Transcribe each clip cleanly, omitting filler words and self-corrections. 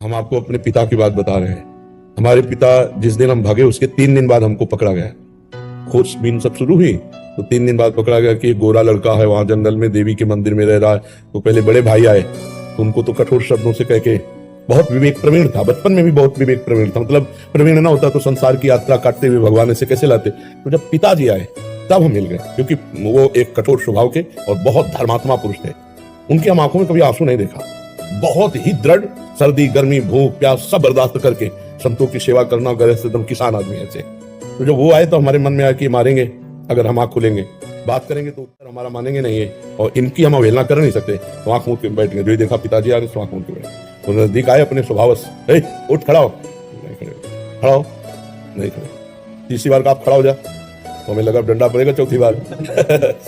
हम आपको अपने पिता की बात बता रहे हैं। हमारे पिता जिस दिन हम भागे उसके 3 दिन बाद हमको पकड़ा गया। खोजबीन सब शुरू हुई तो 3 दिन बाद पकड़ा गया कि एक गोरा लड़का है वहां जंगल में देवी के मंदिर में रह रहा है। तो पहले बड़े भाई आए तो उनको तो कठोर शब्दों से कह के, बहुत विवेक प्रवीण था, बचपन में भी बहुत विवेक प्रवीण था, मतलब प्रवीण ना होता तो संसार की यात्रा काटते हुए भगवान ऐसे कैसे लाते। तो जब पिताजी आए तब हम मिल गए, क्योंकि वो एक कठोर स्वभाव के और बहुत धर्मात्मा पुरुष थे। उनकी हम आंखों में कभी आंसू नहीं देखा। बहुत ही दृढ़, सर्दी गर्मी भूख प्यास सब बर्दाश्त करके संतों की सेवा करना, गृहस्थ एकदम किसान आदमी ऐसे। तो जब वो आए तो हमारे मन में आया कि मारेंगे अगर हम आंख खोलेंगे, बात करेंगे तो उत्तर हमारा मानेंगे नहीं है, और इनकी हम अवहेलना कर नहीं सकते। तो आंख मूंद के बैठ गए। जो ही देखा पिताजी आ रहे तो आंख मूंद के बैठे। तो नजदीक आए अपने स्वभाव से, उठ खड़ा हो, नहीं खड़े, खड़ा हो, नहीं खड़े। तीसरी बार का आप खड़ा हो जा तो हमें लगा डंडा पड़ेगा, चौथी बार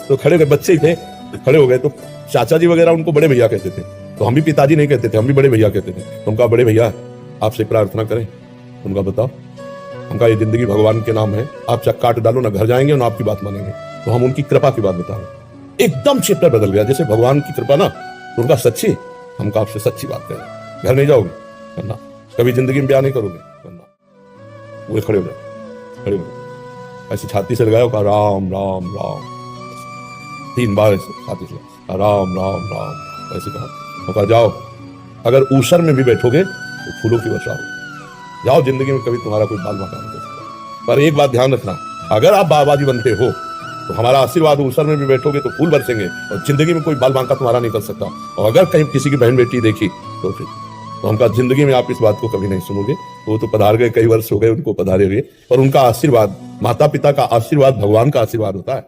तो खड़े हो गए। बच्चे ही थे, खड़े हो गए। तो चाचा जी वगैरह उनको बड़े भैया कहते थे, तो हम भी पिताजी नहीं कहते थे, हम भी बड़े भैया कहते थे। तो उनका बड़े भैया आपसे प्रार्थना करें, उनका बताओ, उनका ये जिंदगी भगवान के नाम है, आप चाहे काट डालो ना घर जाएंगे ना आपकी बात मानेंगे। तो हम उनकी कृपा की बात बता रहे। एकदम चैप्टर बदल गया, जैसे भगवान की कृपा ना, तो उनका सच्ची, हमका आपसे सच्ची बात करें। घर नहीं जाओगे करना, कभी जिंदगी में ब्याह नहीं करोगे करना। वो खड़े हो जाओ, खड़े हो जाओ, ऐसे छाती से लगाओ, कहा राम राम राम 3 बार ऐसे छाती से राम राम राम ऐसे कहा। तो कहा जाओ, अगर ऊसर में भी बैठोगे तो फूलों की वर्षा हो। जाओ, जिंदगी में कभी तुम्हारा कोई बाल बांका नहीं कर सकता। पर एक बात ध्यान रखना, अगर आप बाबाजी बनते हो तो हमारा आशीर्वाद, ऊसर में भी बैठोगे तो फूल बरसेंगे, और जिंदगी में कोई बाल बांका तुम्हारा नहीं कर सकता। और अगर कहीं किसी की बहन बेटी देखी तो फिर तो हमका जिंदगी में आप इस बात को कभी नहीं सुनोगे। वो तो पधार गए, कई वर्ष हो गए उनको पधारे हुए, और उनका आशीर्वाद, माता पिता का आशीर्वाद भगवान का आशीर्वाद होता है।